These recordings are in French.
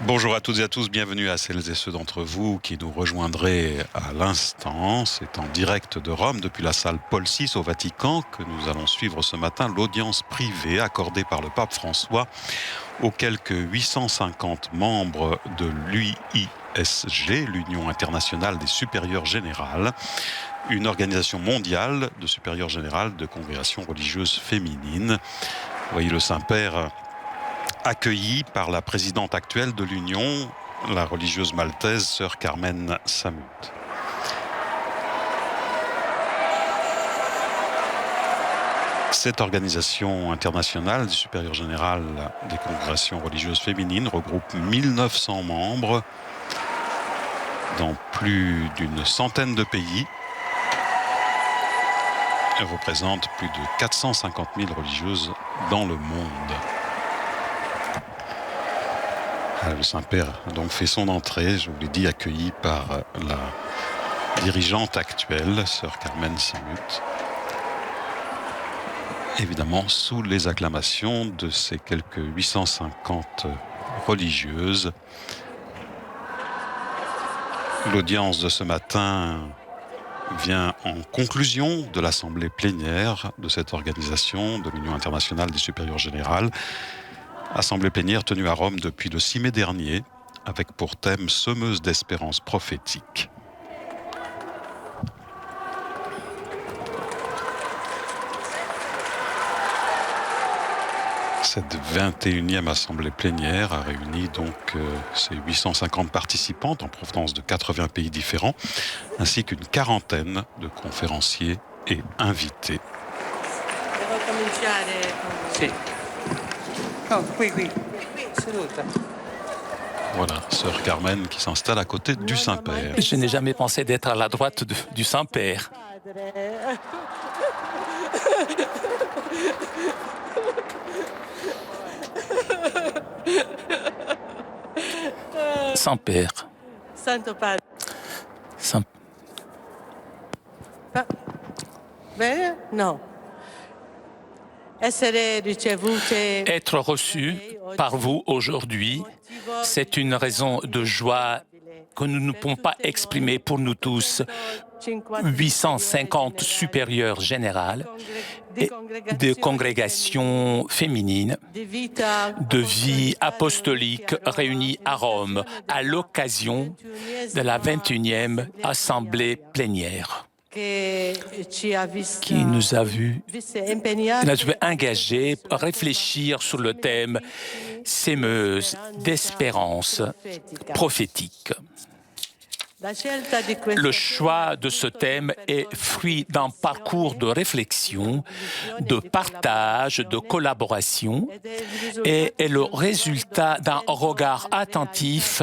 Bonjour à toutes et à tous, bienvenue à celles et ceux d'entre vous qui nous rejoindraient à l'instant. C'est en direct de Rome, depuis la salle Paul VI au Vatican, que nous allons suivre ce matin l'audience privée accordée par le pape François aux quelques 850 membres de l'UISG, l'Union internationale des supérieures générales, une organisation mondiale de supérieures générales de congrégations religieuses féminines. Vous voyez le Saint-Père accueilli par la présidente actuelle de l'Union, la religieuse maltaise, sœur Carmen Samut. Cette organisation internationale des supérieures générales des congrégations religieuses féminines regroupe 1900 membres dans plus d'une centaine de pays. Elle représente plus de 450 000 religieuses dans le monde. Le Saint-Père a donc fait son entrée, je vous l'ai dit, accueilli par la dirigeante actuelle, sœur Carmen Samut. Évidemment, sous les acclamations de ces quelques 850 religieuses. L'audience de ce matin vient en conclusion de l'assemblée plénière de cette organisation de l'Union internationale des supérieures générales. Assemblée plénière tenue à Rome depuis le 6 mai dernier, avec pour thème « Semeuse d'espérance prophétique ». Cette 21e assemblée plénière a réuni donc ces 850 participantes en provenance de 80 pays différents, ainsi qu'une quarantaine de conférenciers et invités. Voilà, sœur Carmen qui s'installe à côté du Saint-Père. Je n'ai jamais pensé d'être à la droite du Saint-Père. Saint-Père. Santo Padre. Non. Être reçu par vous aujourd'hui, c'est une raison de joie que nous ne pouvons pas exprimer pour nous tous. 850 supérieures générales et de congrégations féminines de vie apostolique réunies à Rome à l'occasion de la 21e assemblée plénière qui nous a vu engagés à réfléchir sur le thème « Semeuse d'espérance prophétique ». Le choix de ce thème est fruit d'un parcours de réflexion, de partage, de collaboration et est le résultat d'un regard attentif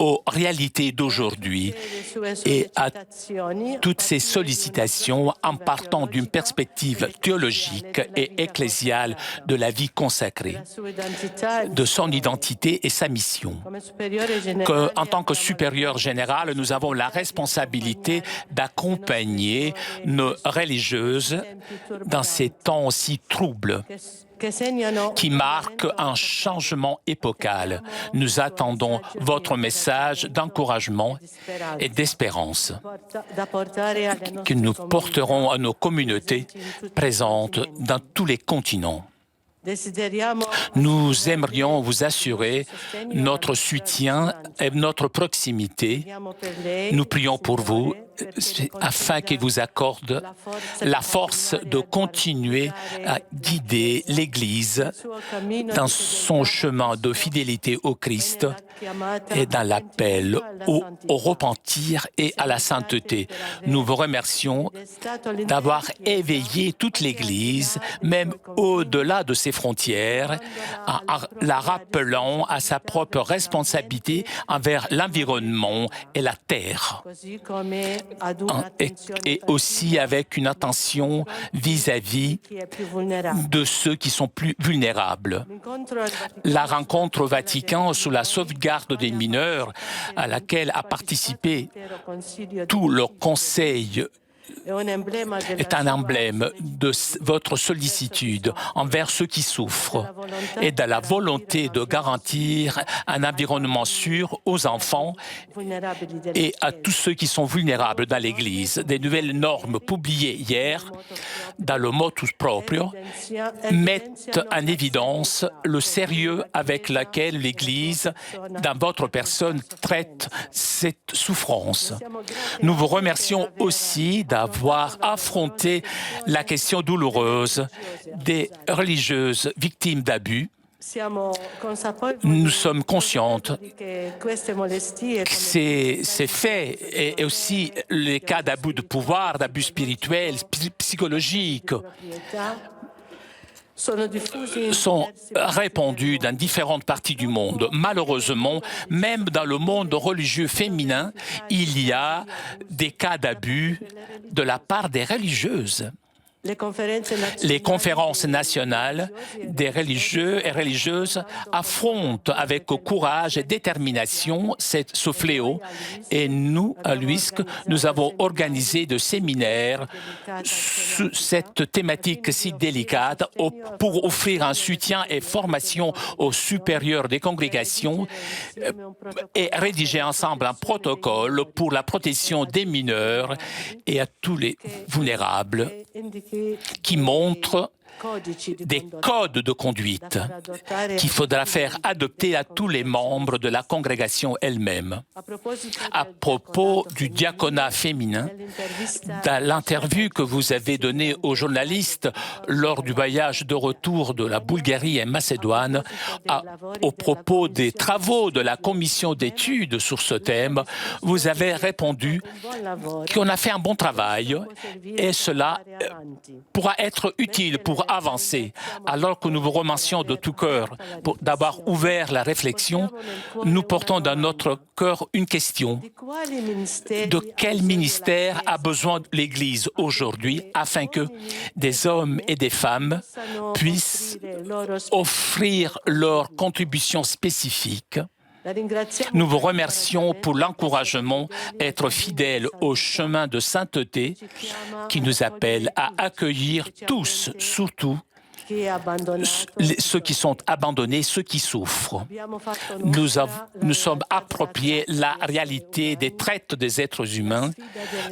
aux réalités d'aujourd'hui et à toutes ces sollicitations en partant d'une perspective théologique et ecclésiale de la vie consacrée, de son identité et sa mission. En tant que supérieur général, nous avons la responsabilité d'accompagner nos religieuses dans ces temps si troubles qui marquent un changement épocal. Nous attendons votre message d'encouragement et d'espérance que nous porterons à nos communautés présentes dans tous les continents. Nous aimerions vous assurer notre soutien et notre proximité. Nous prions pour vous afin qu'il vous accorde la force de continuer à guider l'Église dans son chemin de fidélité au Christ et dans l'appel au repentir et à la sainteté. Nous vous remercions d'avoir éveillé toute l'Église, même au-delà de ses frontières, en la rappelant à sa propre responsabilité envers l'environnement et la terre. Et aussi avec une attention vis-à-vis de ceux qui sont plus vulnérables. La rencontre au Vatican sur la sauvegarde des mineurs, à laquelle a participé tout le Conseil est un emblème de votre sollicitude envers ceux qui souffrent et de la volonté de garantir un environnement sûr aux enfants et à tous ceux qui sont vulnérables dans l'Église. Des nouvelles normes publiées hier dans le motus proprio mettent en évidence le sérieux avec lequel l'Église, dans votre personne, traite cette souffrance. Nous vous remercions aussi d'avoir affronté la question douloureuse des religieuses victimes d'abus. Nous sommes conscientes que ces faits et aussi les cas d'abus de pouvoir, d'abus spirituels, psychologiques, sont répandus dans différentes parties du monde. Malheureusement, même dans le monde religieux féminin, il y a des cas d'abus de la part des religieuses. Les conférences nationales des religieux et religieuses affrontent avec courage et détermination ce fléau et nous, à l'UISC, nous avons organisé des séminaires sur cette thématique si délicate pour offrir un soutien et formation aux supérieurs des congrégations et rédiger ensemble un protocole pour la protection des mineurs et à tous les vulnérables qui montre des codes de conduite qu'il faudra faire adopter à tous les membres de la congrégation elle-même. À propos du diaconat féminin, dans l'interview que vous avez donnée aux journalistes lors du voyage de retour de la Bulgarie et Macédoine, au propos des travaux de la commission d'études sur ce thème, vous avez répondu qu'on a fait un bon travail et cela pourra être utile pour avancer. Alors que nous vous remercions de tout cœur d'avoir ouvert la réflexion, nous portons dans notre cœur une question. De quel ministère a besoin l'Église aujourd'hui afin que des hommes et des femmes puissent offrir leur contribution spécifique? Nous vous remercions pour l'encouragement à être fidèles au chemin de sainteté qui nous appelle à accueillir tous, surtout ceux qui sont abandonnés, ceux qui souffrent. Nous sommes appropriés la réalité des traites des êtres humains,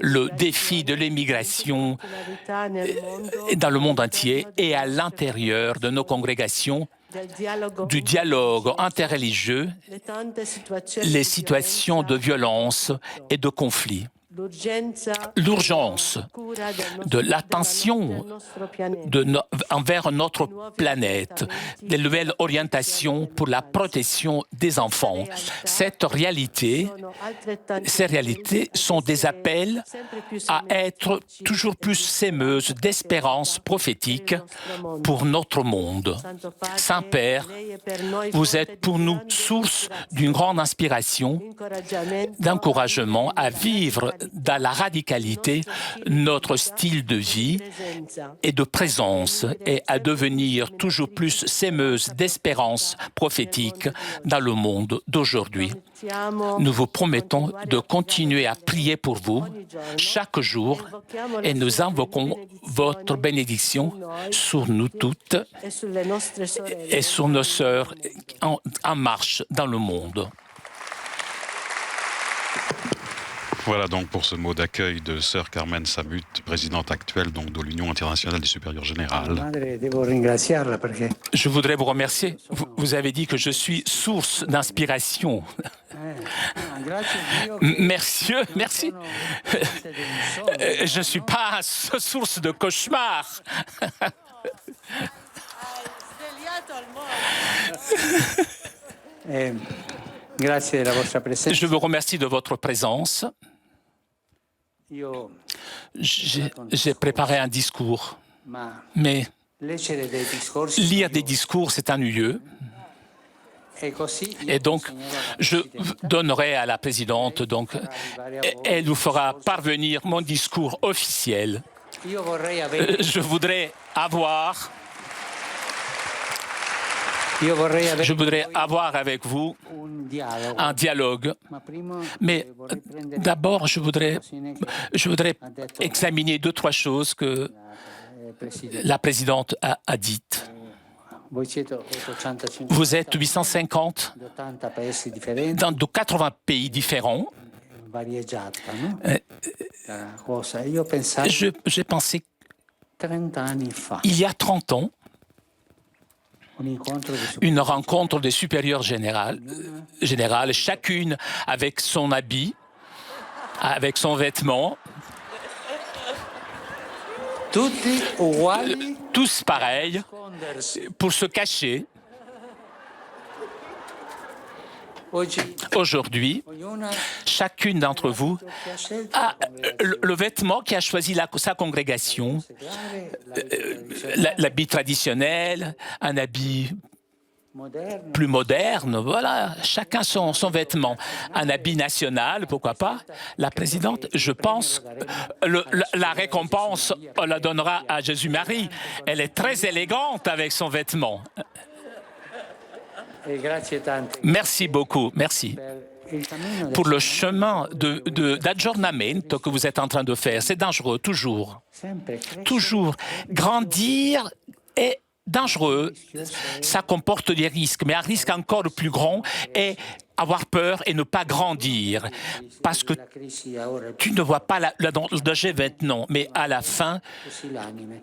le défi de l'immigration dans le monde entier et à l'intérieur de nos congrégations, du dialogue interreligieux, les situations de violence et de conflit. L'urgence de l'attention envers notre planète, des nouvelles orientations pour la protection des enfants. Ces réalités sont des appels à être toujours plus sémeuses d'espérance prophétique pour notre monde. Saint-Père, vous êtes pour nous source d'une grande inspiration, d'encouragement à vivre dans la radicalité notre style de vie et de présence et à devenir toujours plus sémeuse d'espérance prophétique dans le monde d'aujourd'hui. Nous vous promettons de continuer à prier pour vous chaque jour et nous invoquons votre bénédiction sur nous toutes et sur nos sœurs en marche dans le monde. Voilà donc pour ce mot d'accueil de sœur Carmen Samut, présidente actuelle donc de l'Union internationale des supérieurs générales. Je voudrais vous remercier. Vous avez dit que je suis source d'inspiration. Merci. Je ne suis pas source de cauchemar. Je vous remercie de votre présence. J'ai préparé un discours, mais lire des discours, c'est ennuyeux. Et donc, je donnerai à la présidente, elle vous fera parvenir mon discours officiel. Je voudrais avoir Je voudrais avoir avec vous un dialogue. Mais d'abord, je voudrais examiner 2-3 choses que la présidente a dites. Vous êtes 850 dans de 80 pays différents. J'ai pensé il y a 30 ans, une rencontre des supérieurs générales, chacune avec son habit, avec son vêtement, tous pareils, pour se cacher. Aujourd'hui, chacune d'entre vous a le vêtement qui a choisi sa congrégation, l'habit traditionnel, un habit plus moderne, voilà, chacun son vêtement. Un habit national, pourquoi pas. La présidente, je pense, la récompense, on la donnera à Jésus-Marie. Elle est très élégante avec son vêtement. Merci beaucoup, merci. Pour le chemin d'aggiornamento que vous êtes en train de faire, c'est dangereux, toujours. Toujours. Grandir est dangereux, ça comporte des risques, mais un risque encore plus grand est avoir peur et ne pas grandir, parce que tu ne vois pas le danger maintenant, mais à la fin,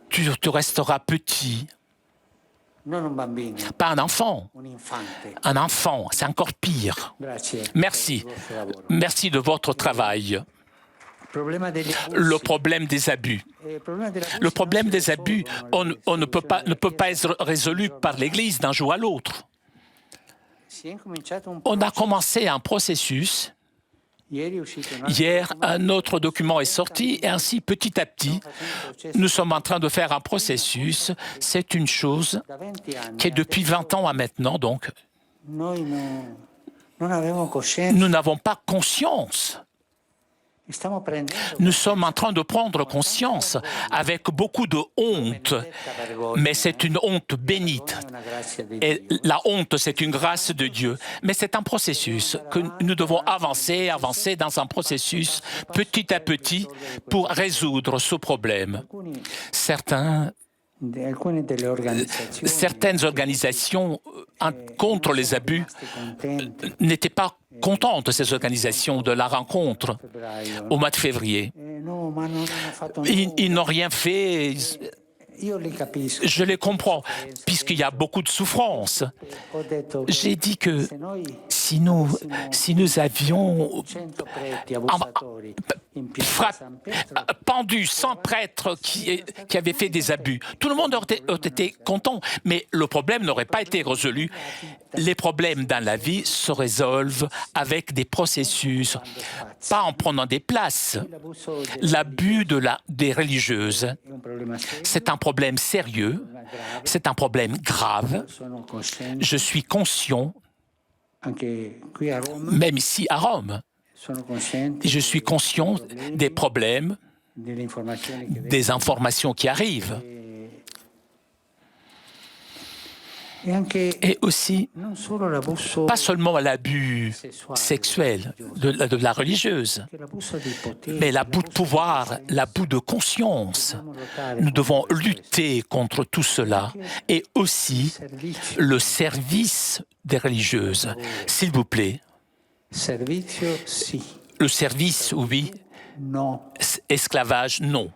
tu resteras petit. Pas un enfant. Un enfant, c'est encore pire. Merci. Merci de votre travail. Le problème des abus. Le problème des abus, on ne peut pas être résolu par l'Église d'un jour à l'autre. On a commencé un processus. Hier, un autre document est sorti et ainsi, petit à petit, nous sommes en train de faire un processus. C'est une chose qui est depuis 20 ans à maintenant, donc nous n'avons pas conscience. Nous sommes en train de prendre conscience avec beaucoup de honte, mais c'est une honte bénite. Et la honte, c'est une grâce de Dieu. Mais c'est un processus que nous devons avancer dans un processus petit à petit pour résoudre ce problème. Certaines organisations contre les abus n'étaient pas contentes, ces organisations, de la rencontre au mois de février. Ils n'ont rien fait. Je les comprends, puisqu'il y a beaucoup de souffrance. J'ai dit que si nous avions pendu 100 prêtres qui avaient fait des abus, tout le monde aurait été content, mais le problème n'aurait pas été résolu. Les problèmes dans la vie se résolvent avec des processus, pas en prenant des places. L'abus des religieuses, c'est un problème sérieux, c'est un problème grave. Je suis conscient, même ici à Rome, je suis conscient des problèmes, des informations qui arrivent. Et aussi, pas seulement l'abus sexuel de la religieuse, mais l'abus de pouvoir, l'abus de conscience. Nous devons lutter contre tout cela et aussi le service des religieuses. S'il vous plaît. Le service, oui. Esclavage, non.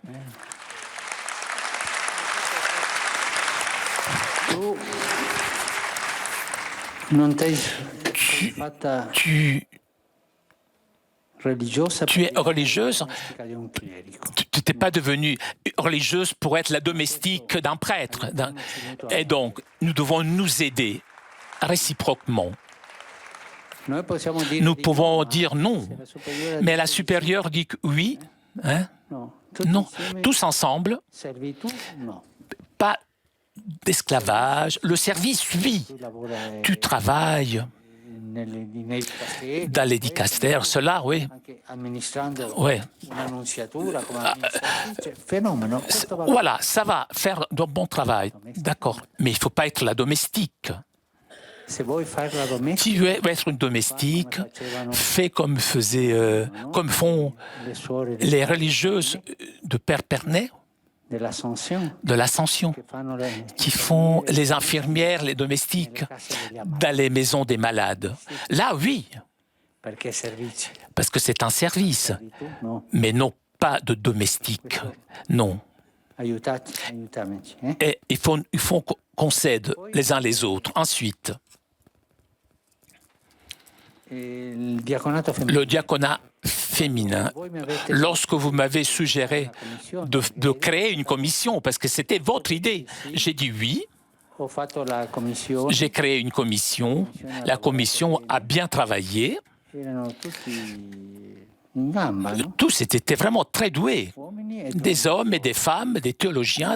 Tu es religieuse, tu n'es pas devenue religieuse pour être la domestique d'un prêtre. Et donc, nous devons nous aider réciproquement. Nous pouvons dire non, mais la supérieure dit que oui. Hein? Non, tous ensemble, pas d'esclavage. Le service, oui. Tu travailles dans les dicastères, cela, oui. Oui. Voilà, ça va faire de bon travail. D'accord. Mais il ne faut pas être la domestique. Tu veux être une domestique, fais comme font les religieuses de Père Pernet, de l'Ascension, qui font les infirmières, les domestiques, dans les maisons des malades. Là, oui, parce que c'est un service, mais non pas de domestique, non. Et il faut qu'on s'aide les uns les autres. Ensuite, le diaconat féminin, lorsque vous m'avez suggéré de créer une commission, parce que c'était votre idée, j'ai dit oui. J'ai créé une commission. La commission a bien travaillé. Tous étaient vraiment très doués, des hommes et des femmes, des théologiens,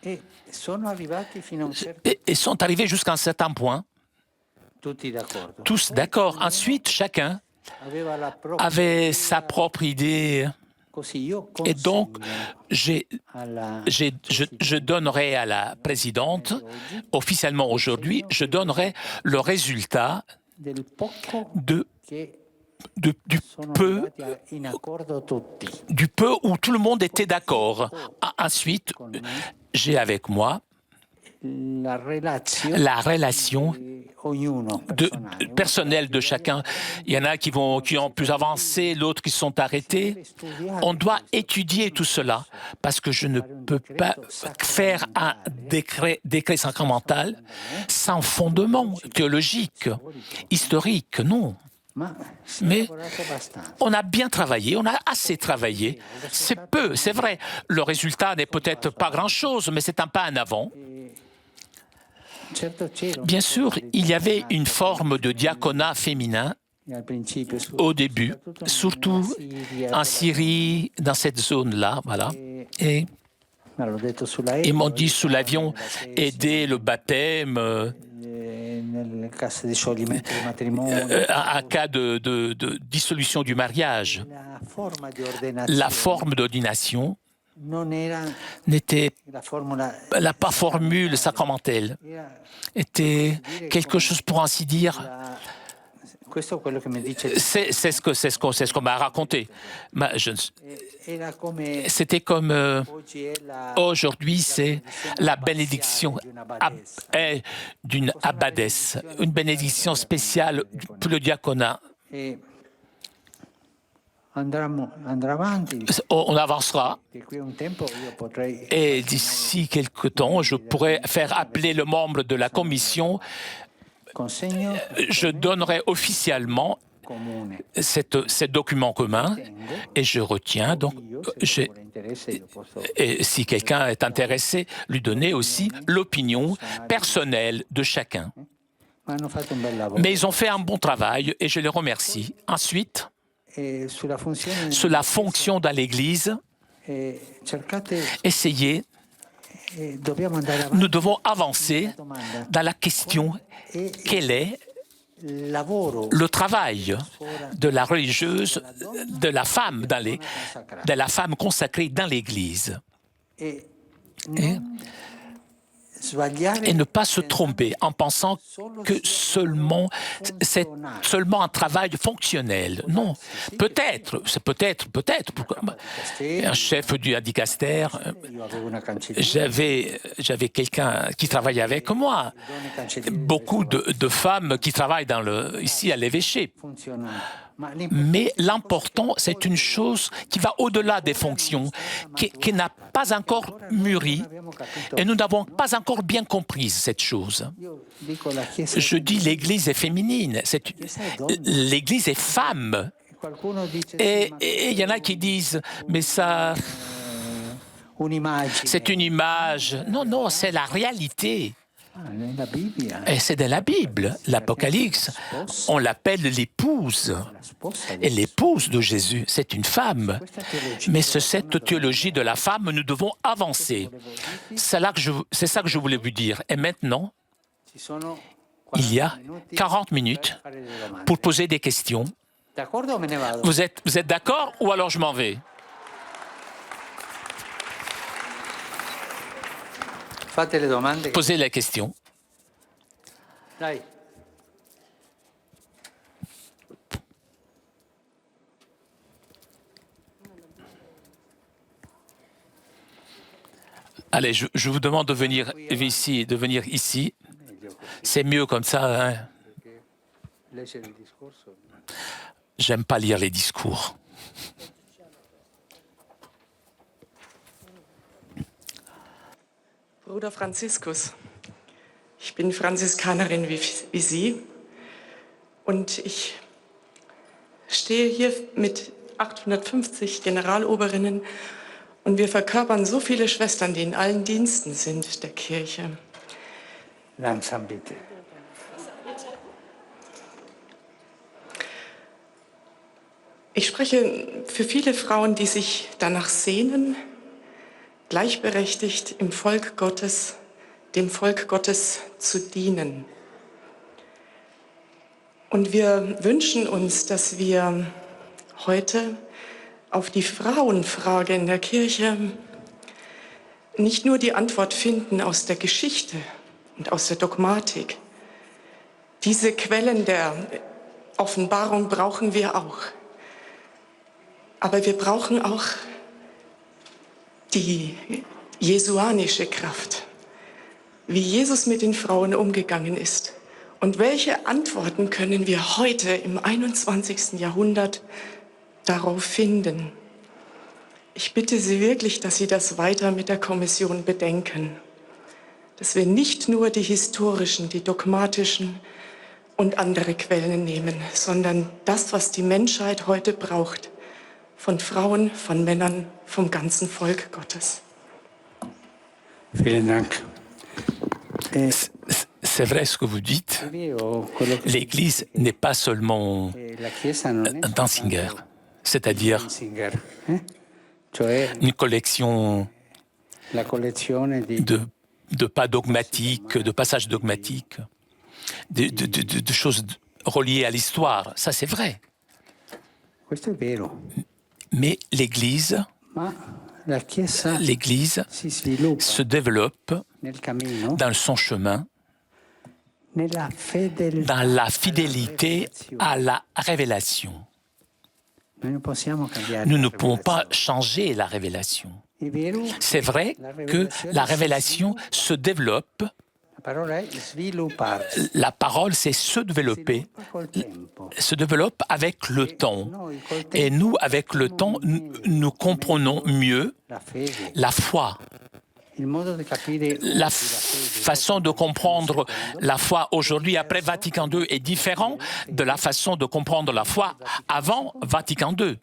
et sont arrivés jusqu'à un certain point. Tous d'accord. Ensuite, chacun avait sa propre idée. Et donc, je donnerai à la présidente, officiellement aujourd'hui, je donnerai le résultat du peu où tout le monde était d'accord. Ensuite, j'ai avec moi la relation personnelle de chacun. Il y en a qui ont plus avancé, d'autres qui sont arrêtés. On doit étudier tout cela, parce que je ne peux pas faire un décret sacramental sans fondement théologique, historique, non. Mais on a bien travaillé, on a assez travaillé. C'est peu, c'est vrai. Le résultat n'est peut-être pas grand-chose, mais c'est un pas en avant. Bien sûr, il y avait une forme de diaconat féminin au début, surtout en Syrie, dans cette zone-là, voilà. Et ils m'ont dit sous l'avion, aider le baptême, en cas de dissolution du mariage. La forme d'ordination n'était pas formule sacramentelle, était quelque chose, pour ainsi dire. C'est ce qu'on m'a raconté. C'était comme aujourd'hui, c'est la bénédiction d'une abbadesse, une bénédiction spéciale pour le diaconat. On avancera et d'ici quelque temps, je pourrai faire appeler le membre de la commission. Je donnerai officiellement ce document commun et je retiens donc, et si quelqu'un est intéressé, lui donner aussi l'opinion personnelle de chacun. Mais ils ont fait un bon travail et je les remercie. Ensuite, sur la fonction dans l'Église, essayez, nous devons avancer dans la question quel est le travail de la religieuse, de la femme, de la femme consacrée dans l'Église. Et ne pas se tromper en pensant que c'est seulement un travail fonctionnel. Non, peut-être, un chef du dicaster, j'avais quelqu'un qui travaillait avec moi, beaucoup de femmes qui travaillent ici à l'évêché. Mais l'important, c'est une chose qui va au-delà des fonctions, qui n'a pas encore mûri, et nous n'avons pas encore bien compris cette chose. Je dis l'Église est féminine, l'Église est femme. Et il y en a qui disent, mais ça, c'est une image. Non, c'est la réalité. Et c'est dans la Bible, l'Apocalypse, on l'appelle l'épouse. Et l'épouse de Jésus, c'est une femme. Mais c'est cette théologie de la femme, nous devons avancer. C'est ça que je voulais vous dire. Et maintenant, il y a 40 minutes pour poser des questions. Vous êtes d'accord ou alors je m'en vais? Posez la question. Allez, je vous demande de venir ici. C'est mieux comme ça. Hein? J'aime pas lire les discours. Bruder Franziskus, ich bin Franziskanerin wie Sie und ich stehe hier mit 850 Generaloberinnen und wir verkörpern so viele Schwestern, die in allen Diensten sind der Kirche. Langsam bitte. Ich spreche für viele Frauen, die sich danach sehnen, gleichberechtigt im Volk Gottes, dem Volk Gottes zu dienen. Und wir wünschen uns, dass wir heute auf die Frauenfrage in der Kirche nicht nur die Antwort finden aus der Geschichte und aus der Dogmatik. Diese Quellen der Offenbarung brauchen wir auch. Aber wir brauchen auch die jesuanische Kraft, wie Jesus mit den Frauen umgegangen ist. Und welche Antworten können wir heute im 21. Jahrhundert darauf finden? Ich bitte Sie wirklich, dass Sie das weiter mit der Kommission bedenken. Dass wir nicht nur die historischen, die dogmatischen und andere Quellen nehmen, sondern das, was die Menschheit heute braucht, von Frauen, von Männern, vom ganzen Volk Gottes. Vielen Dank. C'est vrai ce que vous dites. L'Église n'est pas seulement un Danzinger, c'est-à-dire une collection de pas dogmatiques, de passages dogmatiques, de choses reliées à l'histoire. Ça, c'est vrai. Mais l'Église se développe dans son chemin, dans la fidélité à la révélation. Nous ne pouvons pas changer la révélation. C'est vrai que la révélation se développe. La parole, c'est se développer, se développe avec le temps. Et nous, avec le temps, nous comprenons mieux la foi. La façon de comprendre la foi aujourd'hui, après Vatican II, est différente de la façon de comprendre la foi avant Vatican II.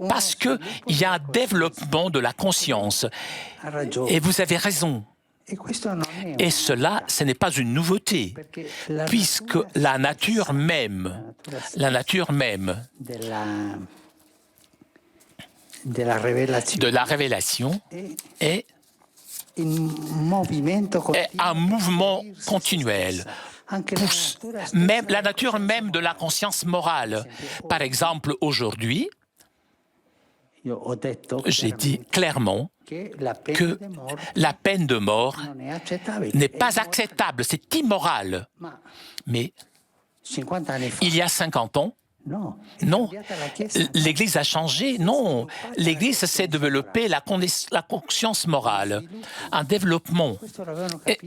Parce qu'il y a un développement de la conscience. Et vous avez raison. Et cela, ce n'est pas une nouveauté, puisque la nature même de la révélation est un mouvement continuel. Même la nature même de la conscience morale. Par exemple, aujourd'hui, j'ai dit clairement que la peine de mort n'est pas acceptable, c'est immoral. Mais il y a 50 ans, non, l'Église a changé, non. L'Église s'est développée la conscience morale, un développement.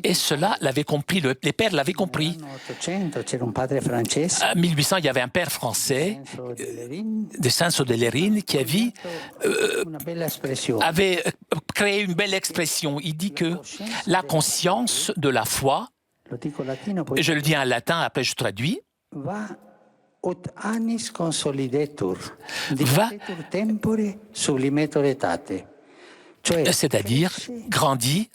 Et cela l'avait compris, les pères l'avaient compris. En 1800, il y avait un père français, de Saint-Saud-de-Lérine, qui avait créé une belle expression. Il dit que la conscience de la foi, je le dis en latin, après je traduis, Ut annis consolidetur, dilatetur tempore sublimetur etate. C'est-à-dire grandit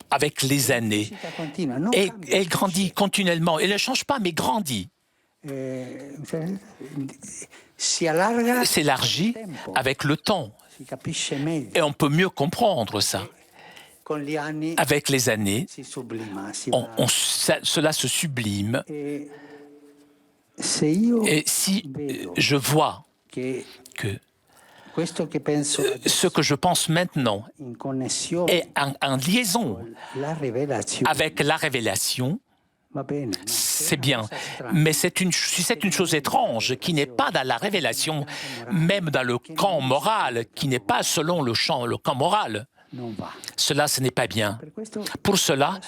avec les années. Et elle grandit continuellement. Elle ne change pas, mais grandit. S'élargit avec le temps. Et on peut mieux comprendre ça. Avec les années, cela se sublime. Et si je vois que ce que je pense maintenant est en liaison avec la révélation, C'est bien, mais c'est une chose étrange qui n'est pas dans la révélation, même dans le camp moral, qui n'est pas selon le camp moral. Cela, ce n'est pas bien. Pour cela,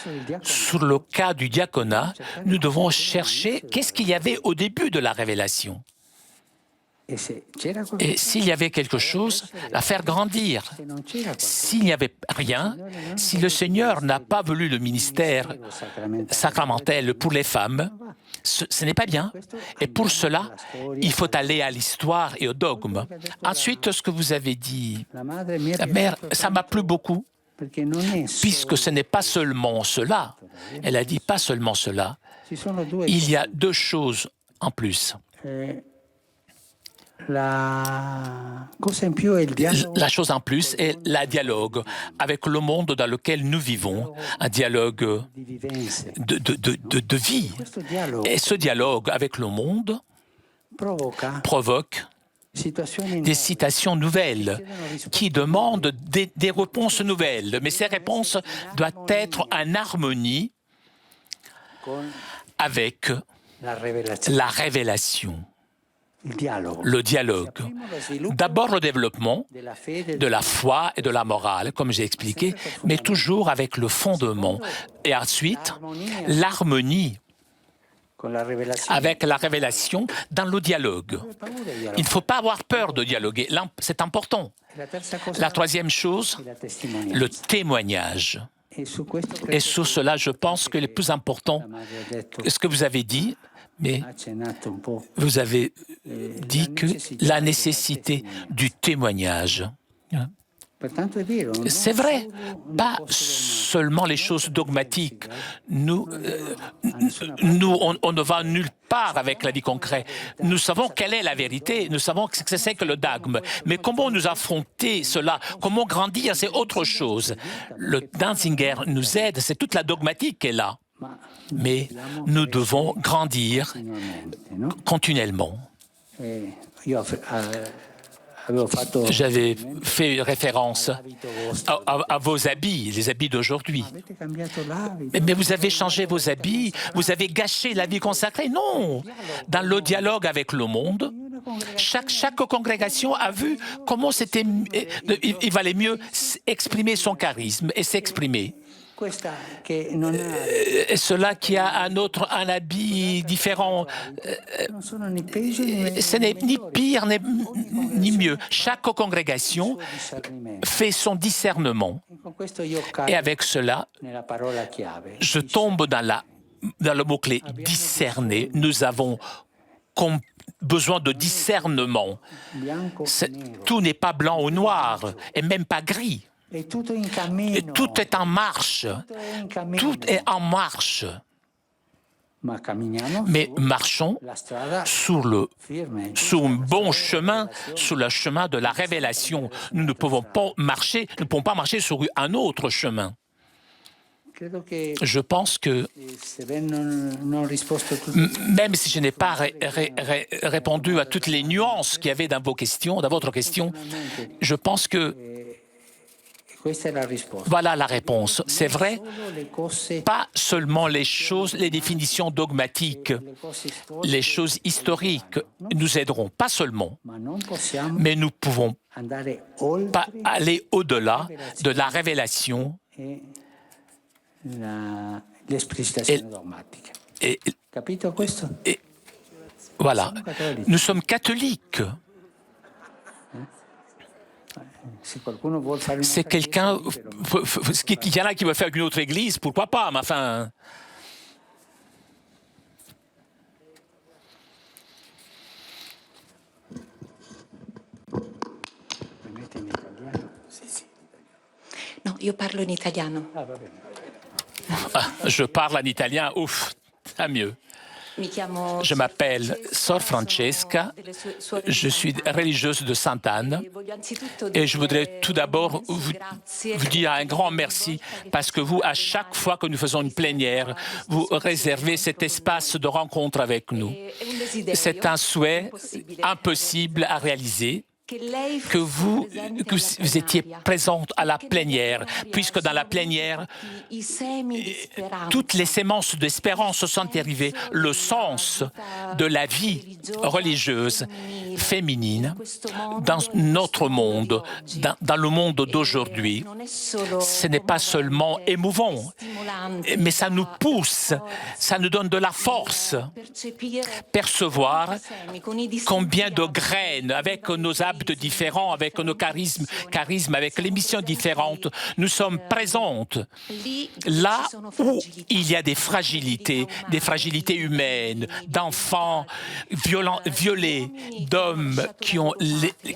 sur le cas du diaconat, nous devons chercher qu'est-ce qu'il y avait au début de la révélation. Et s'il y avait quelque chose, la faire grandir. S'il n'y avait rien, si le Seigneur n'a pas voulu le ministère sacramentel pour les femmes, ce n'est pas bien. Et pour cela, il faut aller à l'histoire et au dogme. Ensuite, ce que vous avez dit, la mère, ça m'a plu beaucoup, puisque ce n'est pas seulement cela. Elle a dit pas seulement cela. Il y a deux choses en plus. La chose en plus est le dialogue avec le monde dans lequel nous vivons, un dialogue de vie. Et ce dialogue avec le monde provoque des citations nouvelles qui demandent des réponses nouvelles. Mais ces réponses doivent être en harmonie avec la révélation. Le dialogue. D'abord le développement de la foi et de la morale, comme j'ai expliqué, mais toujours avec le fondement. Et ensuite, l'harmonie avec la révélation dans le dialogue. Il ne faut pas avoir peur de dialoguer, c'est important. La troisième chose, le témoignage. Et sur cela, je pense que le plus important, ce que vous avez dit, mais vous avez dit que la nécessité du témoignage. C'est vrai, pas seulement les choses dogmatiques. Nous, on ne va nulle part avec la vie concrète. Nous savons quelle est la vérité, nous savons ce que c'est que le dogme. Mais comment nous affronter cela, comment grandir, c'est autre chose. Le Danzinger nous aide, c'est toute la dogmatique qui est là. Mais nous devons grandir continuellement. J'avais fait référence à vos habits, les habits d'aujourd'hui. Mais vous avez changé vos habits, vous avez gâché la vie consacrée. Non! Dans le dialogue avec le monde, chaque congrégation a vu comment il valait mieux exprimer son charisme et s'exprimer. Et cela qui a un habit différent, ce n'est ni pire ni mieux. Chaque congrégation fait son discernement. Et avec cela, je tombe dans le mot-clé « discerner ». Nous avons besoin de discernement. Tout n'est pas blanc ou noir, et même pas gris. Et tout est en marche. Tout est en marche. Mais marchons sur un bon chemin, sur le chemin de la révélation. Nous ne pouvons pas marcher sur un autre chemin. Je pense que, même si je n'ai pas répondu à toutes les nuances qu'il y avait dans votre question, je pense que voilà la réponse. C'est vrai, pas seulement les définitions dogmatiques, les choses historiques nous aideront, pas seulement, mais nous ne pouvons pas aller au-delà de la révélation et voilà. Nous sommes catholiques. C'est quelqu'un, il y en a qui veut faire une autre église, pourquoi pas, mais enfin... No, io parlo in italiano. Je parle en italien, ouf, ça mieux. Je m'appelle Sor Francesca, je suis religieuse de Sainte-Anne et je voudrais tout d'abord vous dire un grand merci parce que vous, à chaque fois que nous faisons une plénière, vous réservez cet espace de rencontre avec nous. C'est un souhait impossible à réaliser. que vous étiez présente à la plénière, puisque dans la plénière, toutes les sémences d'espérance sont arrivées. Le sens de la vie religieuse féminine dans notre monde, dans le monde d'aujourd'hui, ce n'est pas seulement émouvant, mais ça nous pousse, ça nous donne de la force. Percevoir combien de graines, avec nos habits différents, avec nos charismes, avec les missions différentes, nous sommes présentes là où il y a des fragilités humaines, d'enfants violés, d'hommes qui ont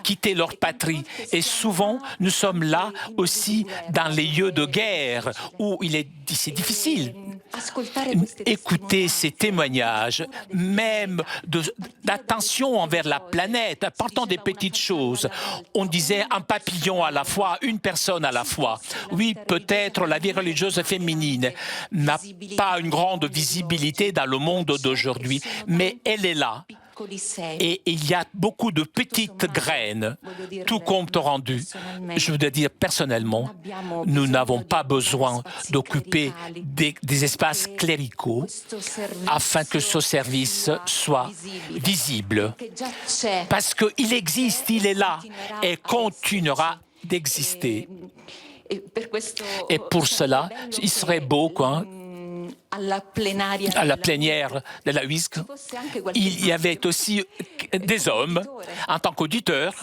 quitté leur patrie. Et souvent, nous sommes là aussi dans les lieux de guerre où c'est difficile. Écouter ces témoignages, même d'attention envers la planète, partons des petites choses. On disait un papillon à la fois, une personne à la fois. Oui, peut-être la vie religieuse féminine n'a pas une grande visibilité dans le monde d'aujourd'hui, mais elle est là. Et il y a beaucoup de petites graines, tout compte rendu. Je veux dire, personnellement, nous n'avons pas besoin d'occuper des espaces cléricaux afin que ce service soit visible. Parce qu'il existe, il est là et continuera d'exister. Et pour cela, il serait beau, quoi, à la plénière de la UISC, il y avait aussi des hommes, en tant qu'auditeurs,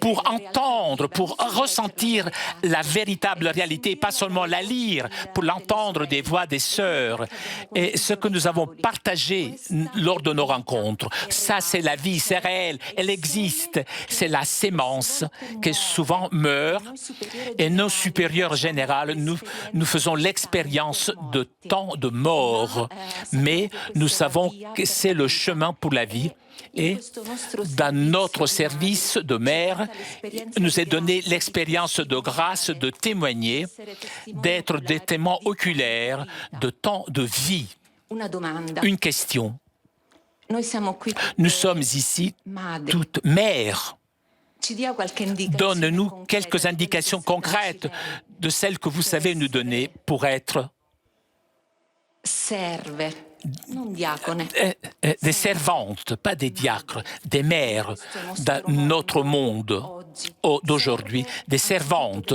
pour entendre, pour ressentir la véritable réalité, pas seulement la lire, pour l'entendre des voix des sœurs. Et ce que nous avons partagé lors de nos rencontres, ça c'est la vie, c'est réel, elle existe. C'est la sémence qui souvent meurt. Et nos supérieurs généraux, nous faisons l'expérience de temps de mort, mais nous savons que c'est le chemin pour la vie. Et dans notre service de mère, nous est donné l'expérience de grâce de témoigner, d'être des témoins oculaires de temps de vie. Une question. Nous sommes ici toutes mères. Donne-nous quelques indications concrètes de celles que vous savez nous donner pour être des servantes, pas des diacres, des mères dans notre monde d'aujourd'hui, des servantes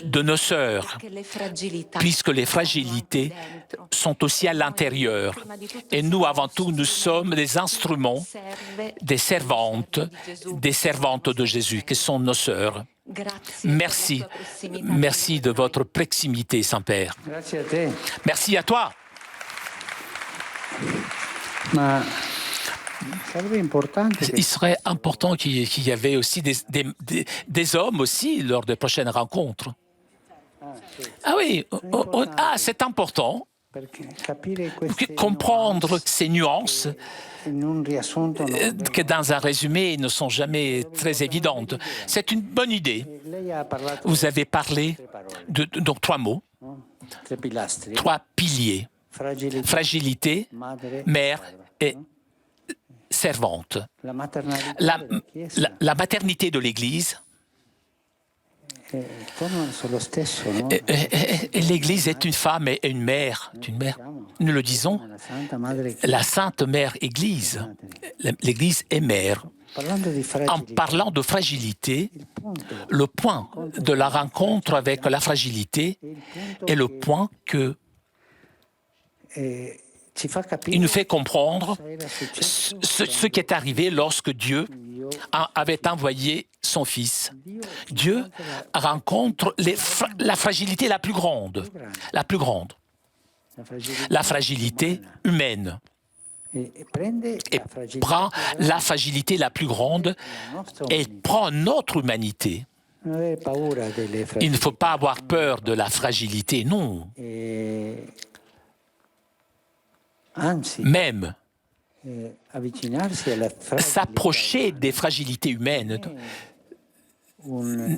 de nos sœurs, puisque les fragilités sont aussi à l'intérieur. Et nous, avant tout, nous sommes des instruments, des servantes de Jésus, qui sont nos sœurs. Merci. Merci de votre proximité, Saint-Père. Merci à toi. Il serait important qu'il y avait aussi des hommes aussi lors des prochaines rencontres. Ah oui, c'est important. Comprendre ces nuances que dans un résumé ne sont jamais très évidentes. C'est une bonne idée. Vous avez parlé donc 3 mots, 3 piliers. Fragilité, mère et servante. La maternité de l'Église. L'Église est une femme et une mère. Nous le disons, la Sainte Mère Église. L'Église est mère. En parlant de fragilité, le point de la rencontre avec la fragilité est le point il nous fait comprendre ce qui est arrivé lorsque Dieu avait envoyé son Fils. Dieu rencontre la fragilité la plus grande, la fragilité humaine. Et prend la fragilité la plus grande et prend notre humanité. Il ne faut pas avoir peur de la fragilité, non. Même s'approcher des fragilités humaines, ce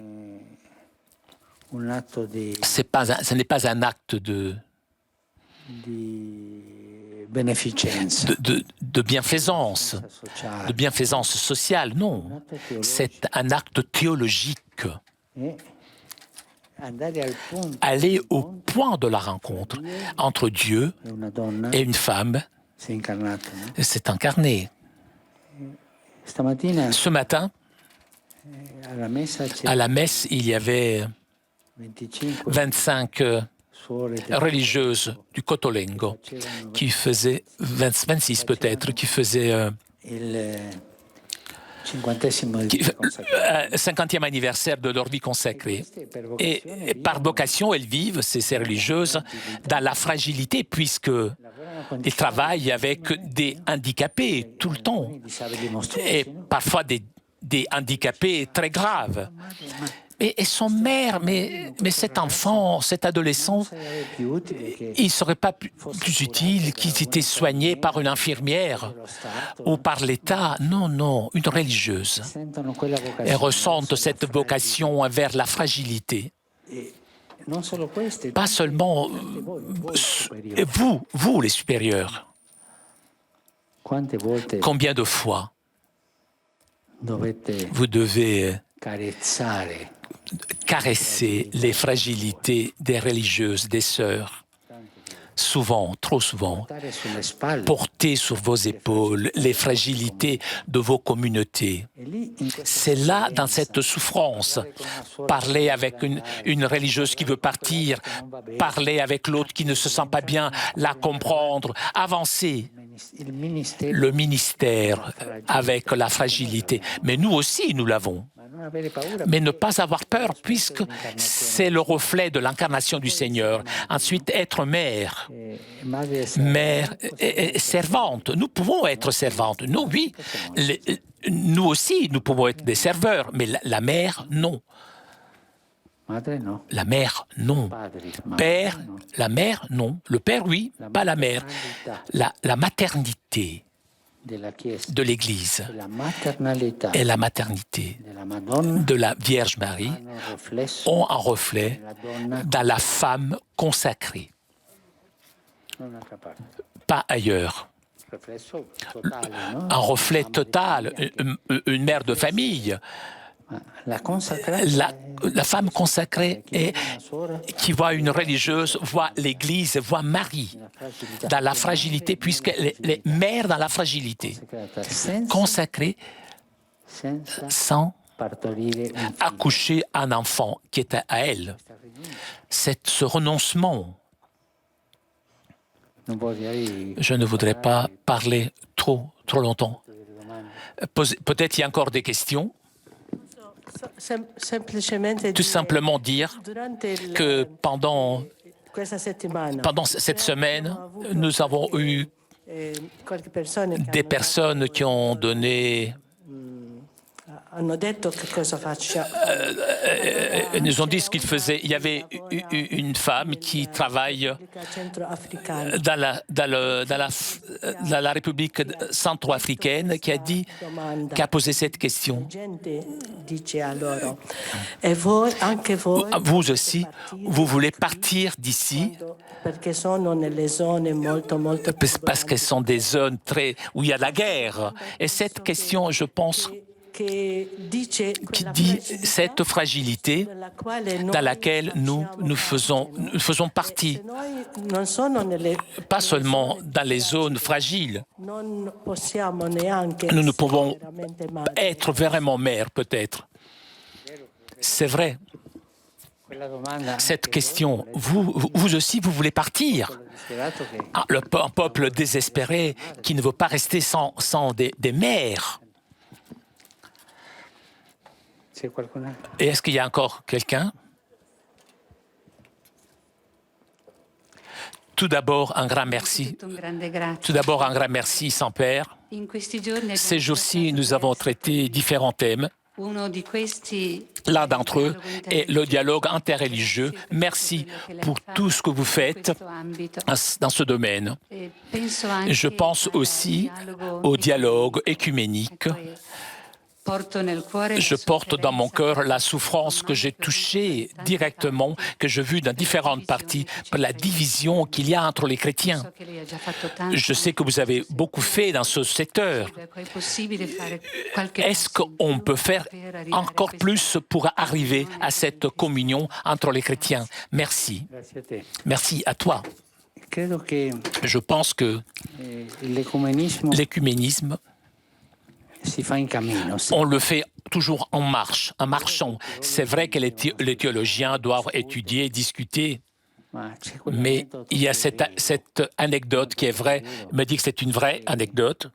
n'est pas un acte de bienfaisance, sociale. Non, c'est un acte théologique. Aller au point de la rencontre entre Dieu et une femme, c'est incarné. Ce matin, à la messe, il y avait 25 religieuses du Cotolengo qui faisaient, 26 peut-être, qui faisaient 50e anniversaire de leur vie consacrée. Et par vocation, elles vivent, ces religieuses, dans la fragilité, puisqu'elles travaillent avec des handicapés tout le temps, et parfois des handicapés très graves. Et son mère, mais cet enfant, cet adolescent, il ne serait pas plus utile qu'ils étaient soignés par une infirmière ou par l'État. Non, non, une religieuse. Elles ressentent cette vocation vers la fragilité. Pas seulement vous les supérieurs. Combien de fois vous devez caresser les fragilités des religieuses, des sœurs, souvent, trop souvent, porter sur vos épaules les fragilités de vos communautés. C'est là, dans cette souffrance, parler avec une religieuse qui veut partir, parler avec l'autre qui ne se sent pas bien, la comprendre, avancer. Le ministère avec la fragilité. Mais nous aussi, nous l'avons. Mais ne pas avoir peur, puisque c'est le reflet de l'incarnation du Seigneur. Ensuite, être mère et servante. Nous pouvons être servantes. Nous, oui. Nous aussi, nous pouvons être des serveurs. Mais la mère, non. La mère, non. Père, la mère, non. Le père, oui, pas la mère. La maternité de l'Église et la maternité de la Vierge Marie ont un reflet dans la femme consacrée. Pas ailleurs. Un reflet total, une mère de famille. La femme consacrée qui voit une religieuse, voit l'Église, voit Marie dans la fragilité, puisqu'elle est mère dans la fragilité. Consacrée sans accoucher un enfant qui est à elle. C'est ce renoncement. Je ne voudrais pas parler trop longtemps. Peut-être il y a encore des questions. Tout simplement dire que pendant cette semaine, nous avons eu des personnes qui ont donné nous ont dit ce qu'ils faisaient. Il y avait une femme qui travaille dans la République centrafricaine qui a posé cette question. Vous aussi, vous voulez partir d'ici parce qu'elles sont des zones où il y a la guerre. Et cette question, je pense, qui dit cette fragilité dans laquelle nous faisons partie. Pas seulement dans les zones fragiles. Nous ne pouvons être vraiment mères, peut-être. C'est vrai. Cette question, vous aussi, vous voulez partir. Un peuple désespéré qui ne veut pas rester sans des mères. Et est-ce qu'il y a encore quelqu'un? Tout d'abord, un grand merci. Tout d'abord, un grand merci, Saint-Père. Ces jours-ci, nous avons traité différents thèmes. L'un d'entre eux est le dialogue interreligieux. Merci pour tout ce que vous faites dans ce domaine. Je pense aussi au dialogue écuménique Je porte dans mon cœur la souffrance que j'ai touchée directement, que j'ai vue dans différentes parties, par la division qu'il y a entre les chrétiens. Je sais que vous avez beaucoup fait dans ce secteur. Est-ce qu'on peut faire encore plus pour arriver à cette communion entre les chrétiens? Merci. Merci à toi. Je pense que l'écuménisme, on le fait toujours en marche, en marchant. C'est vrai que les théologiens doivent étudier, discuter, mais il y a cette anecdote qui est vraie, me dit que c'est une vraie anecdote.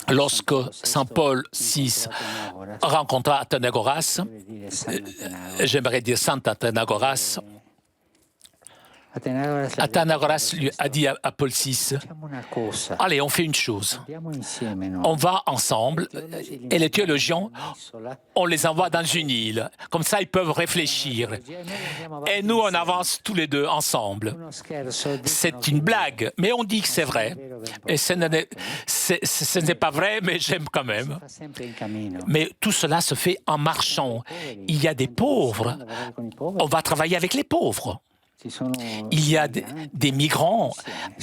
Lorsque Saint Paul VI rencontra Athénagoras, j'aimerais dire Saint Athénagoras, Athénagoras lui a dit à Paul VI, « Allez, on fait une chose. On va ensemble et les théologiens, on les envoie dans une île. Comme ça, ils peuvent réfléchir. Et nous, on avance tous les deux ensemble. » C'est une blague, mais on dit que c'est vrai. Et ce n'est pas vrai, mais j'aime quand même. Mais tout cela se fait en marchant. Il y a des pauvres. On va travailler avec les pauvres. Il y a des migrants,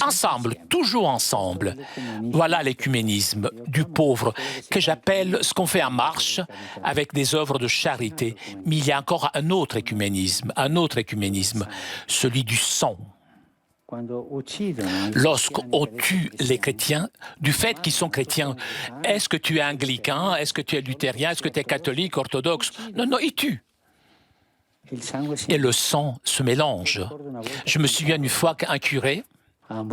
ensemble, toujours ensemble. Voilà l'écuménisme du pauvre, que j'appelle ce qu'on fait en marche avec des œuvres de charité. Mais il y a encore un autre écuménisme, celui du sang. Lorsqu'on tue les chrétiens, du fait qu'ils sont chrétiens, est-ce que tu es anglican, est-ce que tu es luthérien, est-ce que tu es catholique, orthodoxe? Non, ils tuent. Et le sang se mélange. Je me souviens une fois qu'un curé à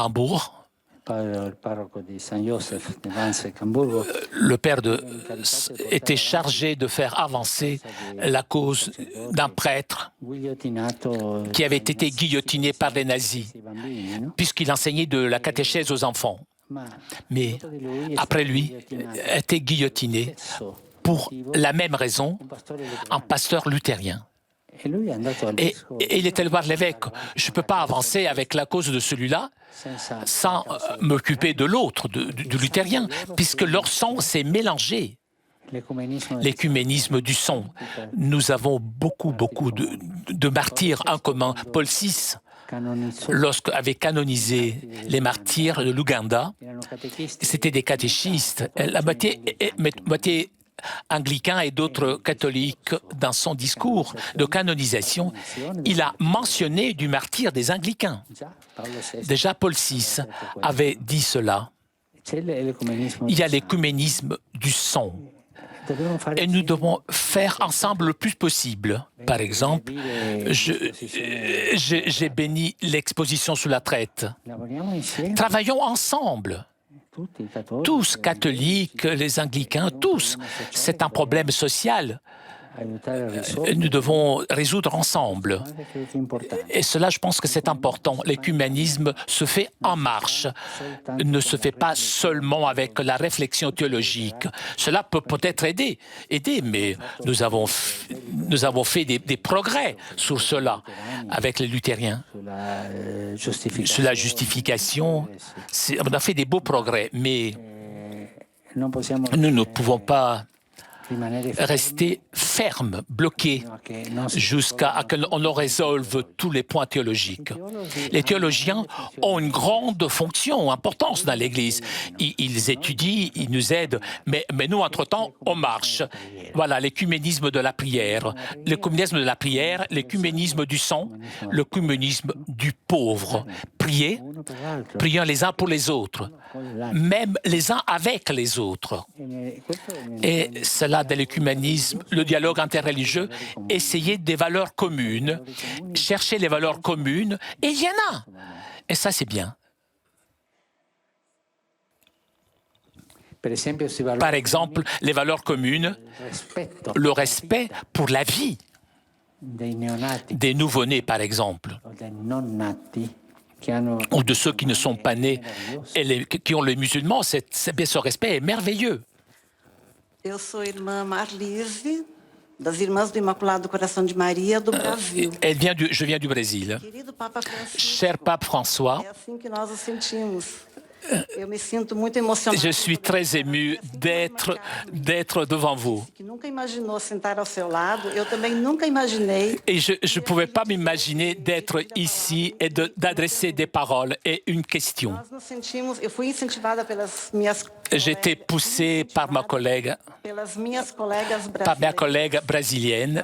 Hambourg, le père était chargé de faire avancer la cause d'un prêtre qui avait été guillotiné par les nazis, puisqu'il enseignait de la catéchèse aux enfants. Mais après lui, était guillotiné pour la même raison, un pasteur luthérien. Et il était allé voir l'évêque. Je ne peux pas avancer avec la cause de celui-là sans m'occuper de l'autre, du luthérien, puisque leur sang s'est mélangé. L'écuménisme du sang. Nous avons beaucoup de martyrs en commun. Paul VI, lorsqu'il avait canonisé les martyrs de l'Ouganda, c'était des catéchistes. La moitié anglicain et d'autres catholiques dans son discours de canonisation, il a mentionné du martyre des anglicains. Déjà, Paul VI avait dit cela. Il y a l'écuménisme du sang. Et nous devons faire ensemble le plus possible. Par exemple, j'ai béni l'exposition sous la traite. Travaillons ensemble. Tous, catholiques, les anglicains, tous. C'est un problème social. Nous devons résoudre ensemble. Et cela, je pense que c'est important. L'écuménisme se fait en marche, ne se fait pas seulement avec la réflexion théologique. Cela peut peut-être aider, mais nous avons fait des progrès sur cela avec les luthériens. Sur la justification, on a fait des beaux progrès, mais nous ne pouvons pas rester ferme, bloqué, jusqu'à ce qu'on résolve tous les points théologiques. Les théologiens ont une grande fonction, importance dans l'Église. Ils étudient, ils nous aident, mais nous, entre-temps, on marche. Voilà, l'écuménisme de la prière. L'écuménisme de la prière, l'écuménisme du sang, l'écuménisme du pauvre. Prions les uns pour les autres, même les uns avec les autres. Et cela de l'écuménisme, le dialogue interreligieux, essayer des valeurs communes, chercher les valeurs communes, et il y en a. Et ça, c'est bien. Par exemple, les valeurs communes, le respect pour la vie des nouveau-nés, par exemple, ou de ceux qui ne sont pas nés et qui ont les musulmans. Ce respect est merveilleux. Eu sou irmã Marlise, das Irmãs do Imaculado Coração de Maria do Brasil. Je viens du Brésil. Querido Papa Francisco, Cher Pape François, é assim que nós o sentimos. Eu me sinto muito emocionada. Je suis très ému d'être devant vous. Que nunca imaginou sentar ao seu lado, eu também nunca imaginei. Et je ne pouvais pas m'imaginer d'être ici et d'adresser des paroles et une question. Nós nos sentimos, eu fui incentivada pelas minhas J'étais poussé par ma collègue, pelas minhas colegas par ma brasileiras. collègue brésilienne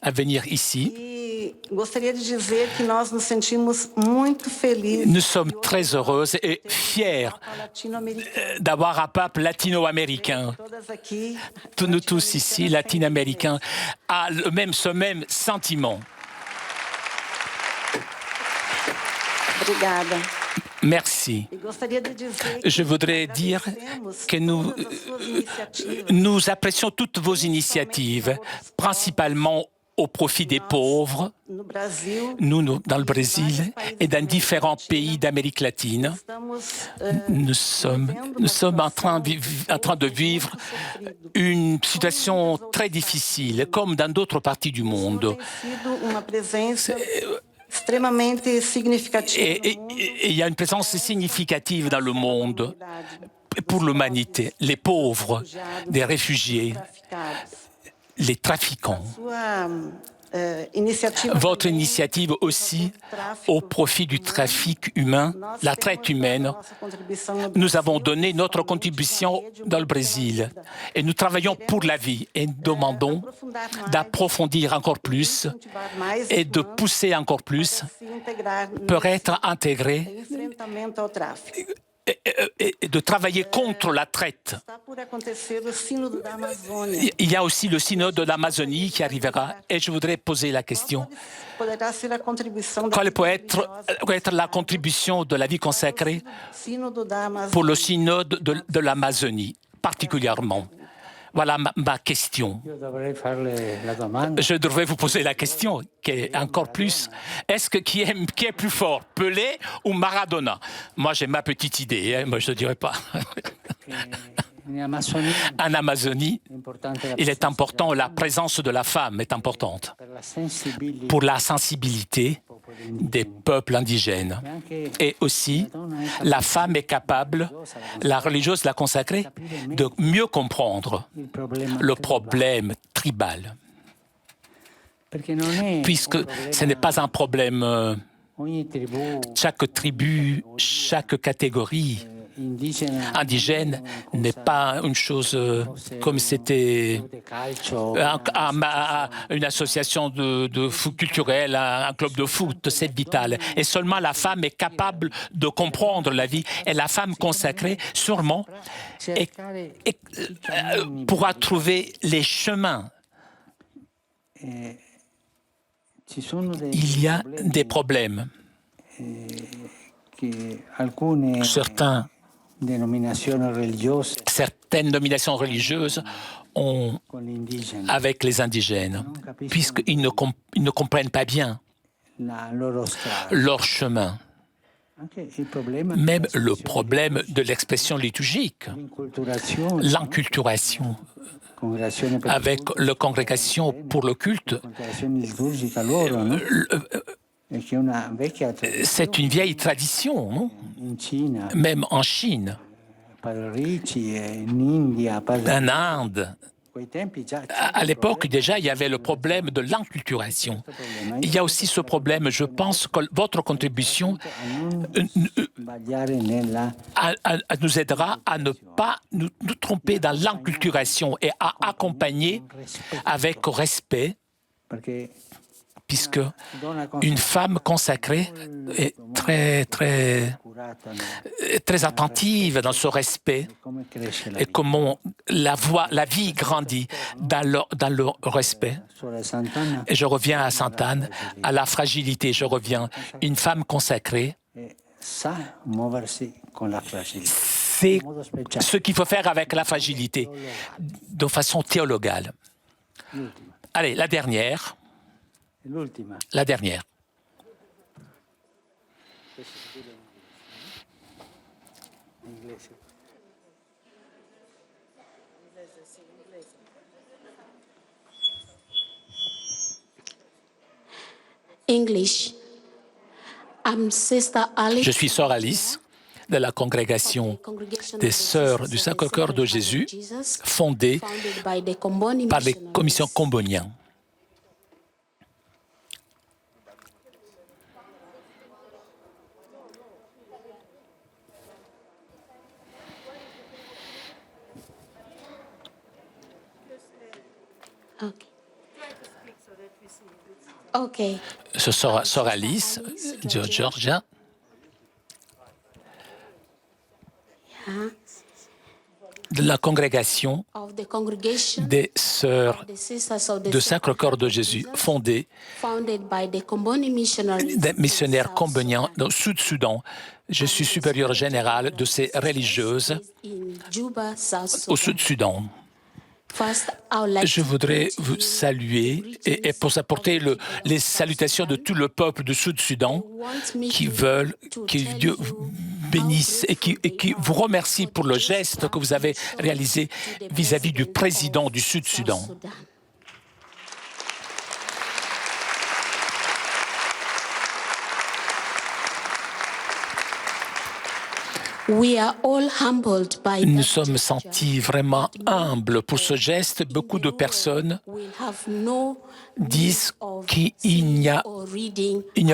à venir ici. E gostaria de dizer que nós nos sentimos muito felizes. Nous sommes très heureuses et fiers Latino-americana. d'avoir un peuple latino-américain. Todas aqui. Nous tous ici, latino-américains, a ce même sentiment. Obrigada. Merci. E gostaria de dizer que Je voudrais dire que todas as suas iniciativas. nous apprécions toutes vos initiatives, principalement au profit des pauvres, No Brasil, nous, dans le Brésil et dans différents pays d'Amérique latine. estamos Nous sommes en train de vivre une situation très difficile, comme dans d'autres parties du monde. tem sido uma presença extremamente significativa Et il y a une présence significative dans le monde pour l'humanité, les pauvres, les réfugiés, traficados. les trafiquants. Sua iniciativa Votre initiative aussi au profit du trafic humain, la traite humaine. nossa contribuição no Nous avons donné notre contribution dans le Brésil et nous travaillons pour la vie et nous demandons d'approfondir encore plus et de pousser encore plus se integrar pour être intégrés no enfrentamento ao tráfico. et de travailler contre la traite. Está por acontecer o sínodo da Amazônia. Il y a aussi le synode de l'Amazonie qui arrivera et je voudrais poser la question. Poderá ser a contribuição da Quelle peut être la contribution de la vie consacrée sínodo da Amazônia. pour le synode de l'Amazonie, particulièrement? Voilà ma question. Io dovrei farle la domanda. Je devrais vous poser la question, qui est encore plus. Est-ce que qui est plus fort, Pelé ou Maradona? Moi, j'ai ma petite idée, hein, moi je ne dirais pas. In Amazzonia En Amazonie, è importante il est important, la présence de la femme est importante per la sensibilità pour la sensibilité des peuples indigènes. Et aussi, la femme est capable, la religieuse, la consacrée, de mieux comprendre il problema le problème tribal. perché non è Puisque ce n'est pas un problème, ogni tribù chaque tribu, chaque catégorie indigena indigène n'est pas une chose comme c'était de calcio une association de foot culturel, un club de foot, c'est vital. Et seulement la femme est capable de comprendre la vie. Et la femme consacrée, sûrement, pourra trouver les chemins. ci sono Il y a des problèmes. che alcune Certaines dominations religieuses ont con l'indigeno avec les indigènes, puisqu'ils ne comprennent pas bien la loro strada. leur chemin. Anche il problema Même le problème de l'expression liturgique, dell'inculturazione, l'inculturation congregazione per avec la congrégation pour le culte, congregazione liturgica loro, no? E che è una vecchia tradizione c'est une vieille tradition, non? in Cina, Même en Chine, Padre Ricci, in India, en Inde. quei tempi già À l'époque, déjà, il y avait le problème de l'inculturation. Il y a aussi ce problème, je pense que votre contribution sbagliare nella nous aidera à ne pas nous tromper dans l'inculturation et à accompagner avec respect, perché puisque une femme consacrée est très attentive dans ce respect come cresce la et comment la vie grandit dans le respect. Suora Sant'Anna Et je reviens à Sainte-Anne, à la fragilité, je reviens. Une femme consacrée, sa muoversi con la fragilità. c'est In modo speciale. ce qu'il faut faire avec la fragilité, de façon théologale. Allez, la dernière. L'ultima. La dernière. English. I'm Sister Alice. Je suis sœur Alice de la congrégation des Sœurs du Sacré-Cœur de Jésus, fondée par les commissions comboniennes. Okay. Ce sera Alice, Georgia. De la congrégation des Sœurs de Sacré-Cœur de Jésus, fondée des missionnaires comboniens au Sud-Soudan. Je suis supérieur général de ces religieuses au Sud-Soudan. Je voudrais vous saluer et pour apporter les salutations de tout le peuple du Sud-Soudan qui veulent que Dieu bénisse et qui vous remercie pour le geste que vous avez réalisé vis-à-vis du président du Sud-Soudan. Nous sommes sentis vraiment humbles pour ce geste. Beaucoup de personnes disent qu'il n'y a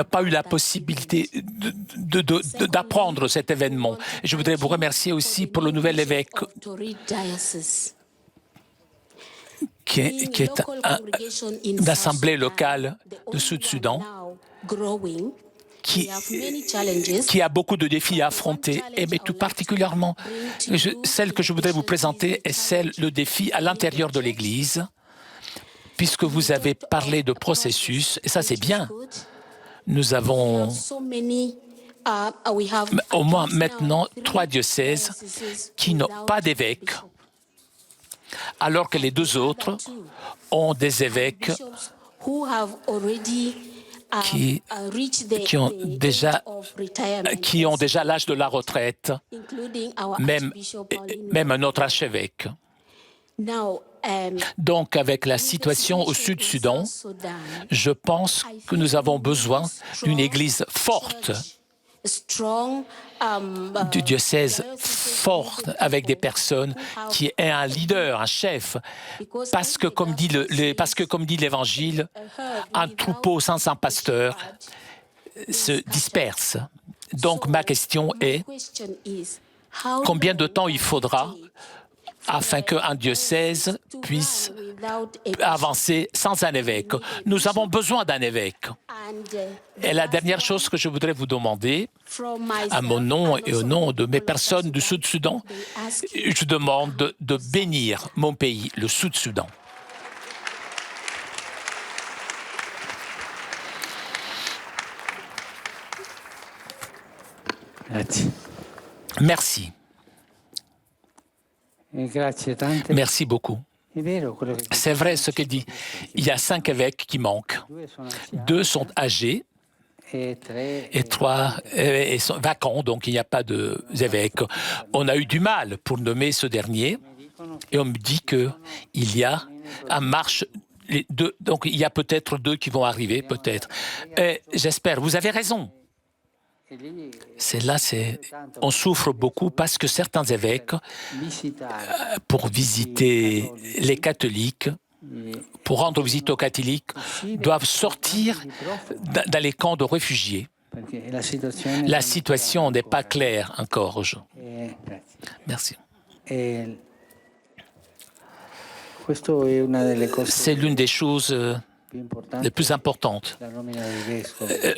pas eu la possibilité d'apprendre cet événement. Je voudrais vous remercier aussi pour le nouvel évêque qui est d'assemblée locale de Sud-Soudan, qui a beaucoup de défis à affronter, mais tout particulièrement, celle que je voudrais vous présenter est le défi à l'intérieur de l'Église, puisque vous avez parlé de processus, et ça c'est bien. Nous avons au moins maintenant 3 diocèses qui n'ont pas d'évêque, alors que les 2 autres ont des évêques qui ont déjà l'âge de la retraite, même un autre archevêque. Donc, avec la situation au Sud-Soudan, je pense que nous avons besoin d'une Église forte, du diocèse fort, avec des personnes qui aient un leader, un chef, parce que comme dit l'Évangile, un troupeau sans un pasteur se disperse. Donc ma question est, combien de temps il faudra afin qu'un diocèse puisse avancer sans un évêque? Nous avons besoin d'un évêque. Et la dernière chose que je voudrais vous demander, à mon nom et au nom de mes personnes du Sud-Soudan, je demande de bénir mon pays, le Sud-Soudan. Merci. Merci beaucoup. C'est vrai ce qu'il dit. Il y a 5 évêques qui manquent. 2 sont âgés et 3 sont vacants, donc il n'y a pas d'évêques. On a eu du mal pour nommer ce dernier et on me dit qu'il y a en marche les 2, donc il y a peut-être 2 qui vont arriver, peut-être. J'espère, vous avez raison. On souffre beaucoup parce que certains évêques, pour visiter les catholiques, pour rendre visite aux catholiques, doivent sortir dans les camps de réfugiés. La situation n'est pas claire encore. Merci. C'est l'une des choses les plus importantes.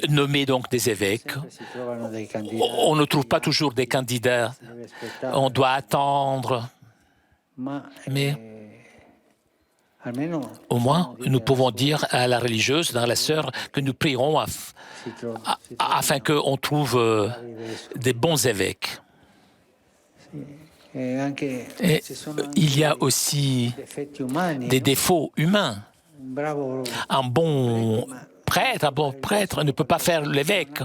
Nommer donc des évêques. On ne trouve pas toujours des candidats. On doit attendre. Mais au moins, nous pouvons dire à la religieuse, à la sœur, que nous prierons afin qu'on trouve des bons évêques. Et il y a aussi des défauts humains. Un bon prêtre ne peut pas faire l'évêque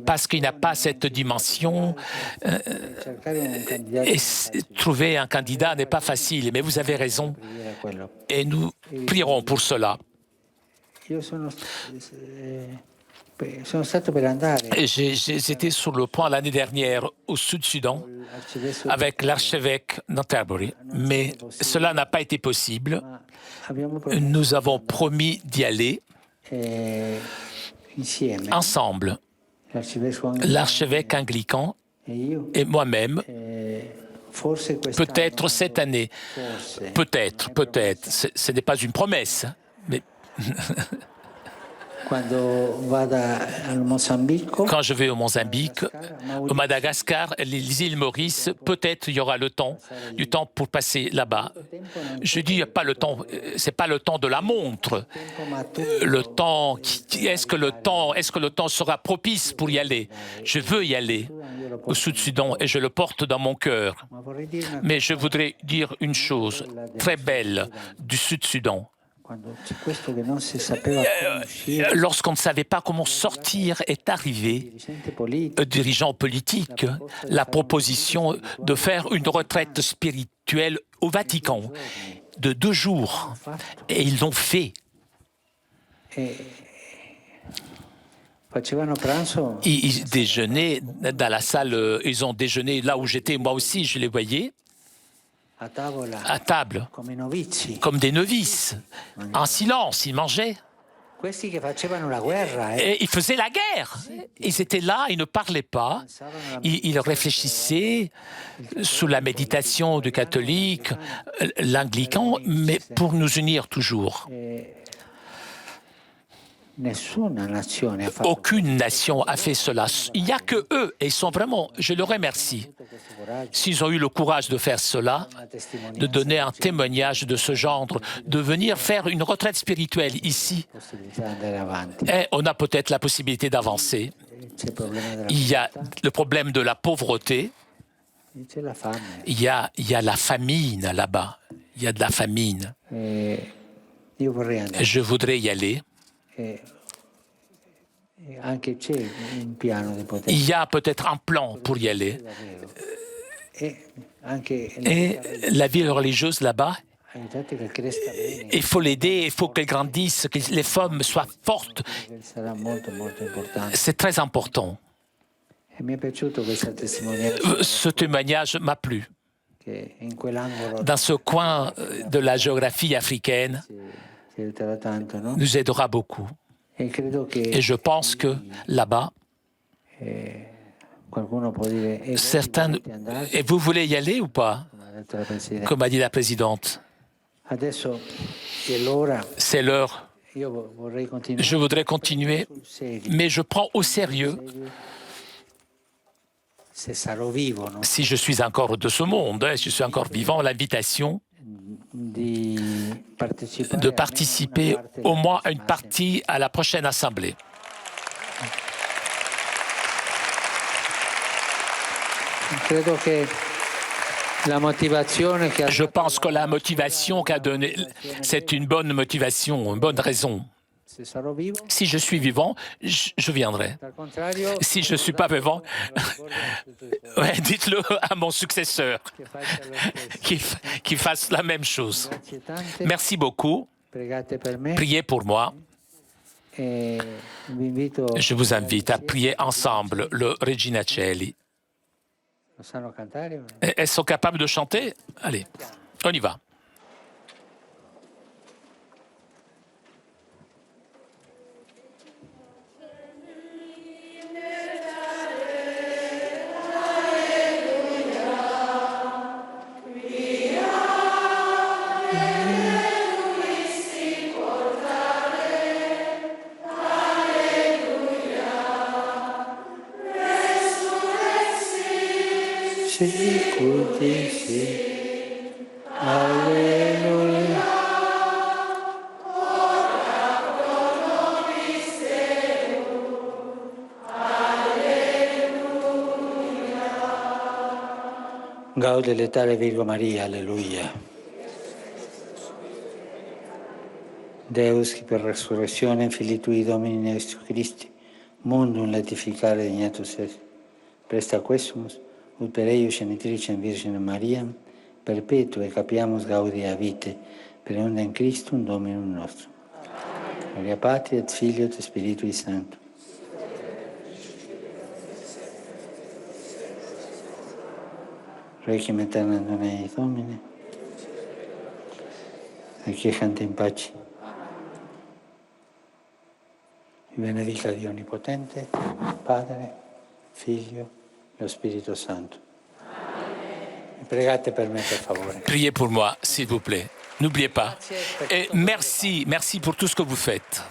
parce qu'il n'a pas cette dimension. Et trouver un candidat n'est pas facile, mais vous avez raison. Et nous prierons pour cela. Sono stato per andare J'étais sur le point l'année dernière au Sud-Soudan avec l'archevêque Canterbury, mais cela n'a pas été possible. abbiamo promesso Nous avons promis d'y aller insieme ensemble, l'arcivescovo l'archevêque anglican e io et moi-même, forse quest'anno peut-être cette année, forse peut-être, ce n'est pas une promesse, mais quando vado al Mozambico quand je vais au Mozambique, au Madagascar, les îles Maurice, peut-être il y aura du temps pour passer là-bas. Je dis, il n'y a pas le temps, c'est pas le temps de la montre. Le temps, est-ce que le temps sera propice pour y aller? Je veux y aller au Sud-Soudan et je le porte dans mon cœur. ma vorrei dire una Mais je voudrais dire une chose très belle du Sud-Soudan. quando c'è questo che non si sapeva come uscire Lorsqu'on ne savait pas comment sortir, est arrivé dirigente politico dirigeants politiques la proposition de faire une retraite spirituelle au Vatican de 2 jours. Et ils l'ont fait. facevano pranzo Ils déjeunaient dans la salle, ils ont déjeuné là où j'étais, moi aussi, je les voyais, a tavola à table, come novizi. comme des novices, en silence, ils mangeaient. Questi che facevano la guerra Et ils faisaient la guerre. Ils étaient là, ils ne parlaient pas. Ils réfléchissaient sous la méditation du catholique, l'anglican, mais pour nous unir toujours. nessuna nazione ha fatto Aucune nation a fait cela. Il n'y a que eux, et ils sont vraiment, je les remercie. questo coraggio, S'ils ont eu le courage de faire cela, una testimonianza de donner un témoignage de ce genre, de venir faire une retraite spirituelle ici, possibilità di andare avanti. et on a peut-être la possibilité d'avancer. C'è il problema della Il y a le problème de la pauvreté, c'è la fame. il y a la famine là-bas. Il y a de la famine. Io vorrei andare. Je voudrais y aller. E anche c'è un piano di poter Il y a peut-être un plan pour y aller. davvero. E anche Et la vie religieuse là-bas, aiutate che cresca bene, il faut l'aider, il faut qu'elle grandisse, que les femmes soient fortes. sarà molto molto importante. C'est très important. E mi è piaciuto questa testimonianza Ce témoignage m'a plu. che in quell'angolo Dans ce coin de la géographie africaine, ci aiuterà tanto, no? nous aidera beaucoup. E credo che Et je pense que là-bas, qualcuno può dire voi certains... volete andare? Et vous voulez y aller ou pas? Come ha detto la Presidente. Comme a dit la présidente. Adesso è l'ora, C'est l'heure. io vorrei continuare Je voudrais continuer, sul serio. mais je prends au sérieux, Se sarò vivo, no? si je suis encore de ce monde, si je suis encore vivant, l'invitation Di partecipare, de participer au moins à une partie à la prochaine assemblée. Credo che la motivazione che ha Je pense que la motivation qu'a donnée, c'est une bonne motivation, une bonne raison. se sarò vivo, Si je suis vivant, je viendrai. al contrario, Si je ne suis pas vivant, ouais, dites-le à mon successeur che faccia lo stesso. qu'il fasse la même chose. Grazie tante, Merci beaucoup. pregate per me Priez pour moi. e vi invito Je vous invite à prier ensemble le Regina Coeli. Lo sanno cantare? Elles sont capables de chanter? Allez, on y va. Sicuti sì, alleluia. Gaude letale Virgo Maria, alleluia. Deus, qui per resurrezione filii tui Domini Jesu Christi, mundum latificare dignatus est, presta quesumus, ut per eius genitricem Virginem Mariam, perpetue capiamus gaudia vitae, per eundem Christum Dominum nostrum. Gloria Patri et Filio et Spiritui Sancto, Requiem aeternam Dona Domine. Requiescant in pace. Benedica Dio Onnipotente, Padre, Figlio e lo Spirito Santo. Pregate per me, per favore. Priez pour moi, s'il vous plaît. N'oubliez pas. Et merci pour tout ce que vous faites.